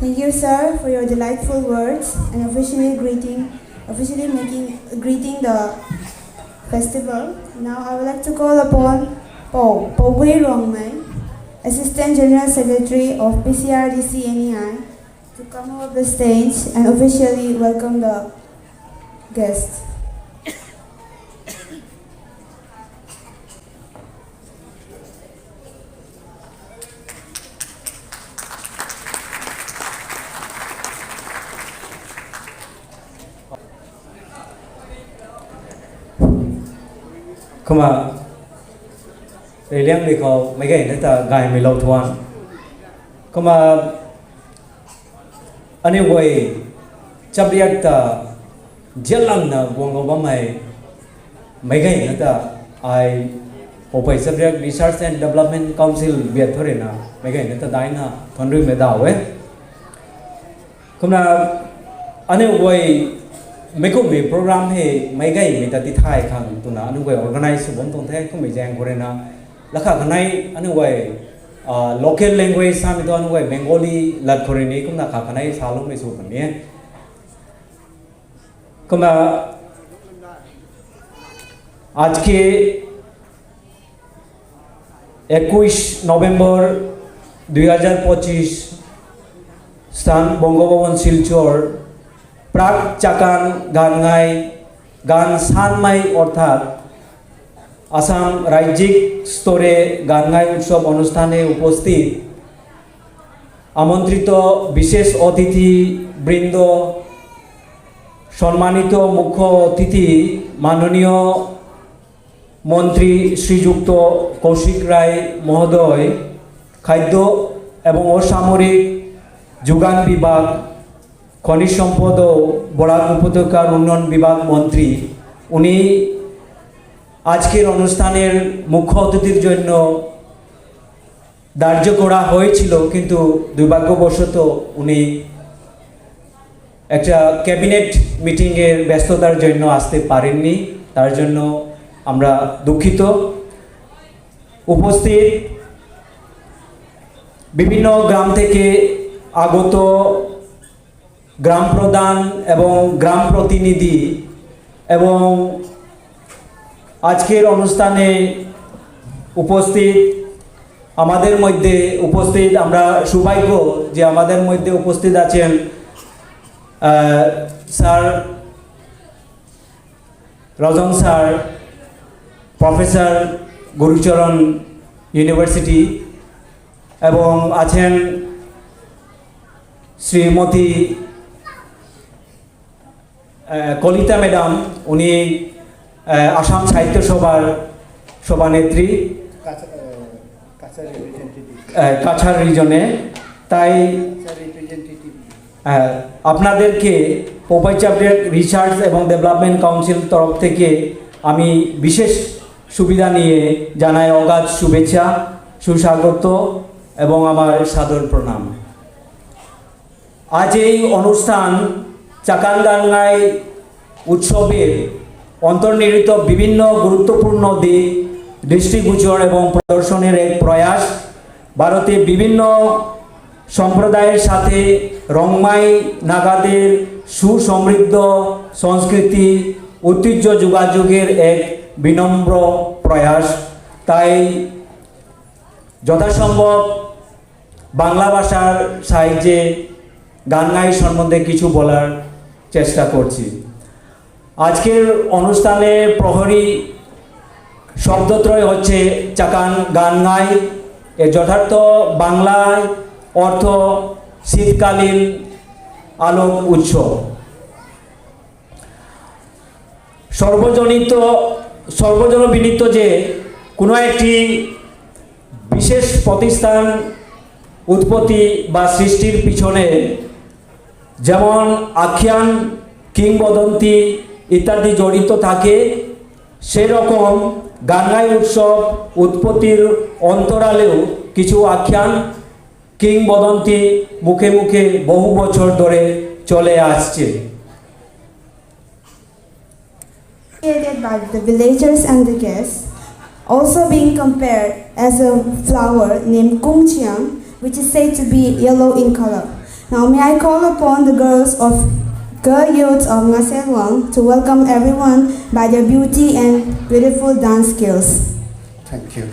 Thank you, sir, for your delightful words and officially greeting the festival. Now I would like to call upon Pt.4, Assistant General Secretary of PCRDC-NEI, to come over the stage and officially welcome the guests. Come on. Để liang đi có mấy cái nữa ta gài mấy lâu thuan. Come on. Anyway, chấp liang ta jalan na buông ngô bám mấy cái nữa ta ai Popeye Subject Research and Development Council Việt thôi na mấy cái nữa ta đái na thon rưỡi mấy đào ấy. Come on. Anyway. Mấy cô mấy program hay mấy cái mấy ta đi thay khang tụi nó anh quay organize bốn tuần thế không bị giang của nó là khác này anh quay local language sang thì anh quay Bengali lật của nó cũng là khác này sao lúc mấy số phần nhé cũng là आज के 21 नवंबर 2025 स्थान बंग भवन शिलचर प्राक चाकान गान-नगाई गान सानमाई अर्थात आसाम राज्यिक स्तरे गान-नगाई उत्सव अनुष्ठाने उपस्थित आमंत्रित विशेष अतिथि बृंद सम्मानित मुख्य अतिथि माननीय मंत्री श्रीयुक्त कौशिक राय महोदय खाद्य एवं असामरिक जोगान विभाग खनिज सम्पद बराक उपत्यकार उन्नयन विभाग मंत्री उनी आजकेर अनुष्ठानेर मुख्य अतिथिर जन्य धार्य करा हयेछिलो किन्तु दुर्भाग्यवशत उनी एक कैबिनेट मीटिंगेर व्यस्ततार जन्य आसते पारेननि तार जन्य आमरा दुखित उपस्थित विभिन्न ग्राम थेके आगत ग्राम प्रधान एवं ग्राम प्रतिनिधि एवं आजकेर अनुष्ठाने उपस्थित आमादेर मध्य उपस्थित आमरा सौभाग्य जे आमादेर मध्य उपस्थित आছেন sir Rajan sir professor Gurucharan university एवं आছেন श्रीमती कलिता मैडम उनी आसाम साहित्य सभार सभानेत्री काछार रिजने ताई आपनादेरके पोपाई साबजेक्ट रिसार्च एवं डेवलपमेंट काउंसिल तरफ थेके आमी विशेष सुविधा निये जानाई अगाध शुभेच्छा सुस्वागत एवं आमार सादर प्रणाम। आज এই অনুষ্ঠান চাকান গান-নগাই उत्सवेर अंतर्निहित विभिन्न गुरुत्वपूर्ण दिक दृष्टिगोचर एवं प्रदर्शनेर एक प्रयास भारते विभिन्न सम्प्रदायेर साथे रंगमाई नागादेर सुसमृद्ध संस्कृति ऐतिह्य जोगाजोगेर एक विनम्र प्रयास ताई यथासम्भव बांगला भाषार साहित्ये गान-नगाई सम्बन्धे किछु बोलार चेष्टा करছি। आजकेर अनुष्ठाने प्रहरी शब्दत्रय হচ্ছে চাকান গান-নগাই এর যথার্থ বাংলায় অর্থ শীতকালীন আলোক উৎসব। সর্বজনবিদিত যে কোনো একটি বিশেষ প্রতিষ্ঠান उत्पत्ति बा सृष्टिर पिछने जेमन आख्यान किंबदंती इत्यादि जड़ित थाके सेई रकम गान-नगाई उत्सव उत्पत्तिर अंतरालेও किछु आख्यान किंबदंती मुखे मुखे बहु बछर धरे चले आसছে। By the villagers and the guests, also being compared as a flower named Kungchiang, which is said to be yellow in color. Now may I call upon the girls of girl youths of Ngaselwang to welcome everyone by their beauty and beautiful dance skills. Thank you.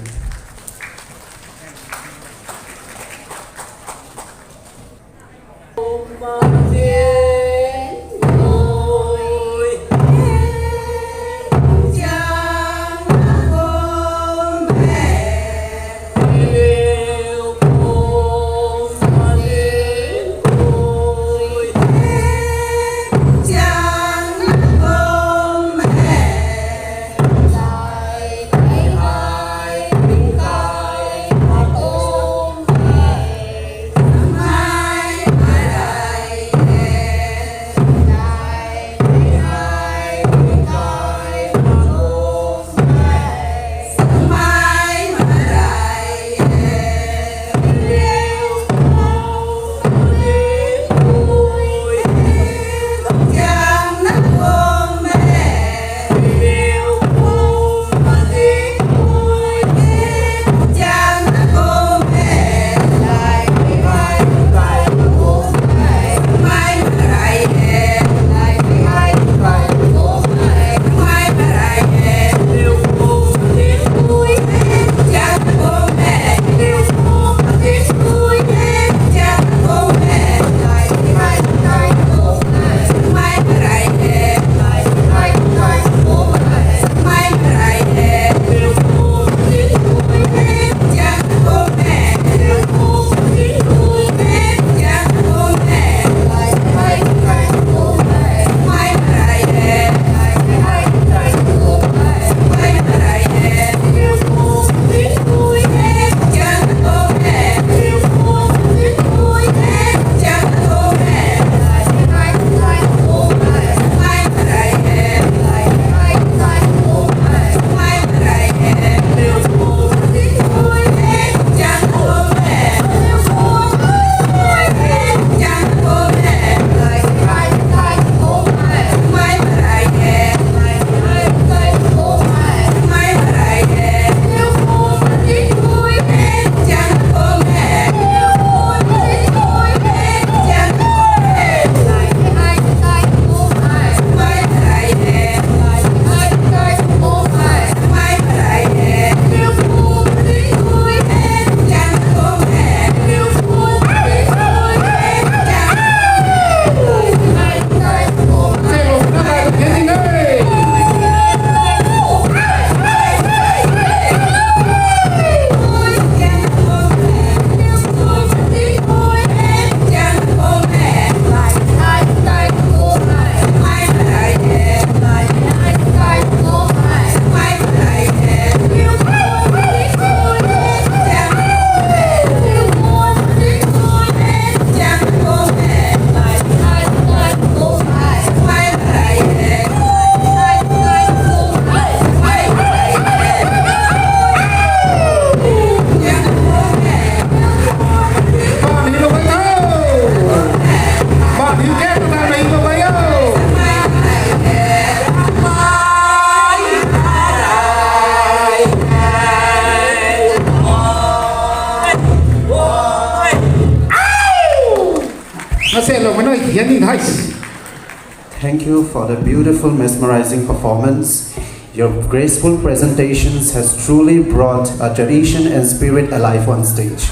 Thank you for the beautiful, mesmerizing performance. Your graceful presentations has truly brought a tradition and spirit alive on stage.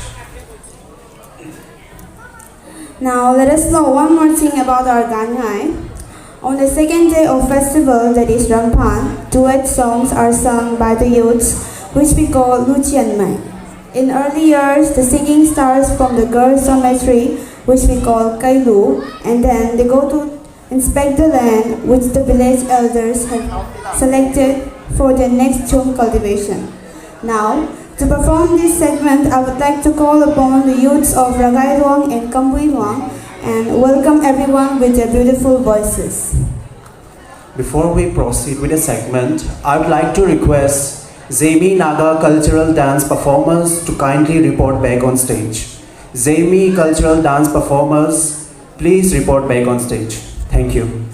Now let us know one more thing about our GAAN-NGAI. On the second day of festival, that is Rampan, duet songs are sung by the youths, which we call Lucianmai. In early years, the singing starts from the girls' dormitory, which we call Kailu, and then they go to inspect the land which the village elders have selected for their next chum cultivation. Now, to perform this segment, I would like to call upon the youths of Ragairuang and Kambuiruang and welcome everyone with their beautiful voices. Before we proceed with the segment, I would like to request Zemi Naga cultural dance performers to kindly report back on stage. Zemi cultural dance performers, please report back on stage. Thank you.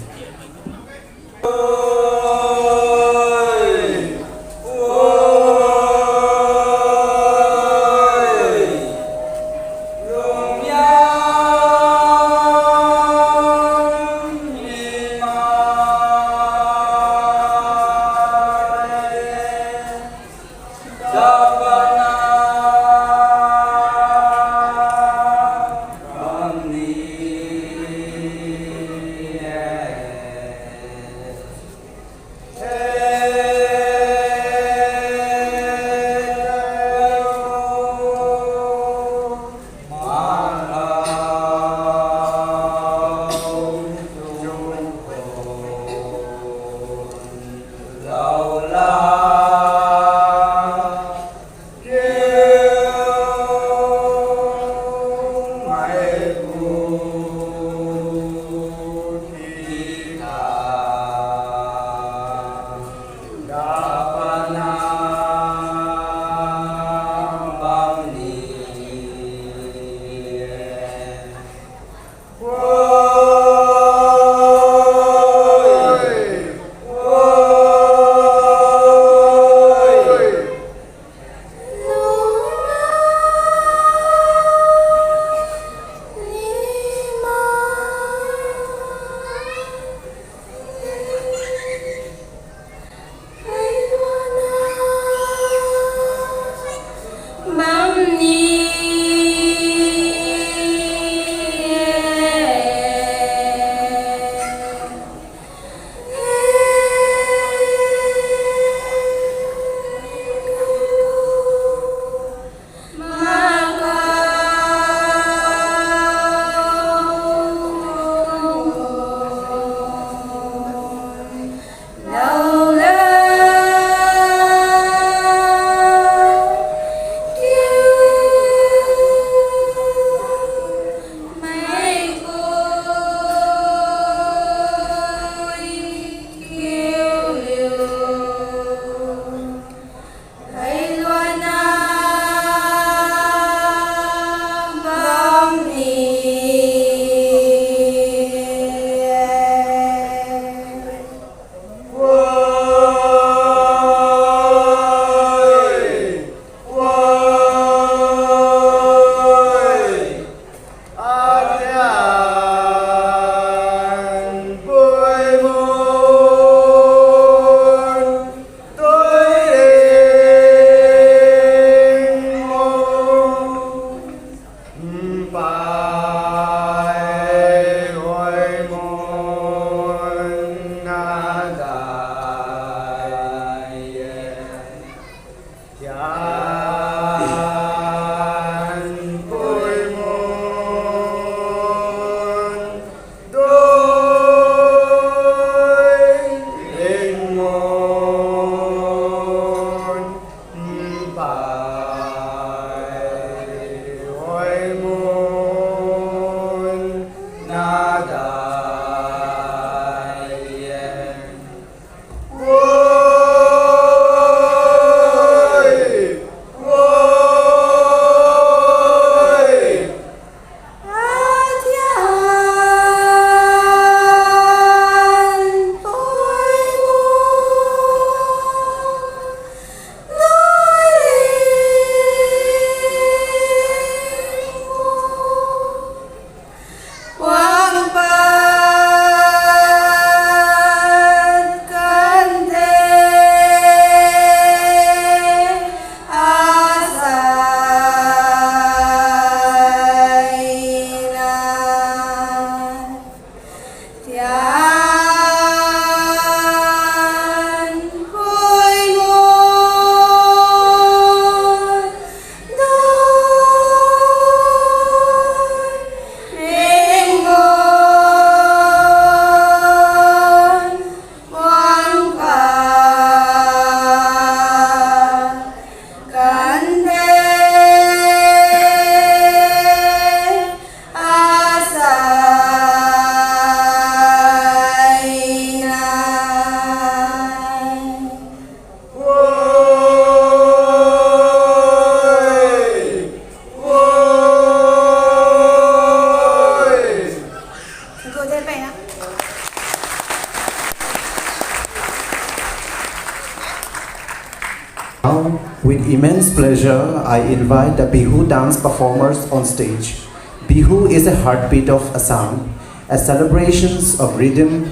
Now, with immense pleasure, I invite the Behoo dance performers on stage. Behoo is a heartbeat of Assam, a celebration of rhythm,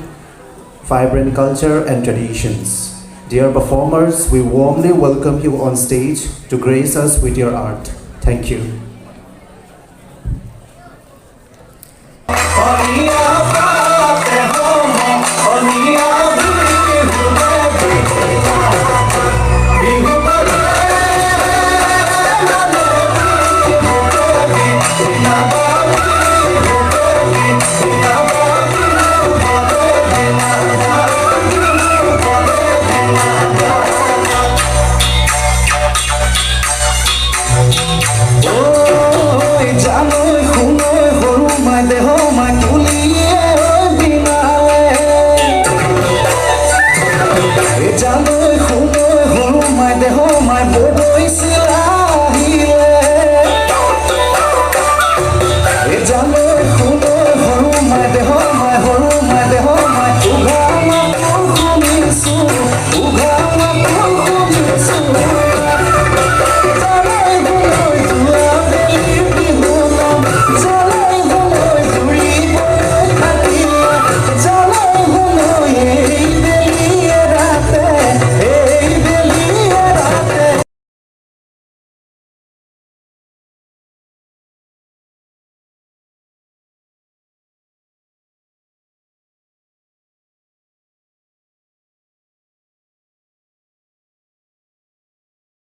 vibrant culture and traditions. Dear performers, we warmly welcome you on stage to grace us with your art. Thank you. Jalo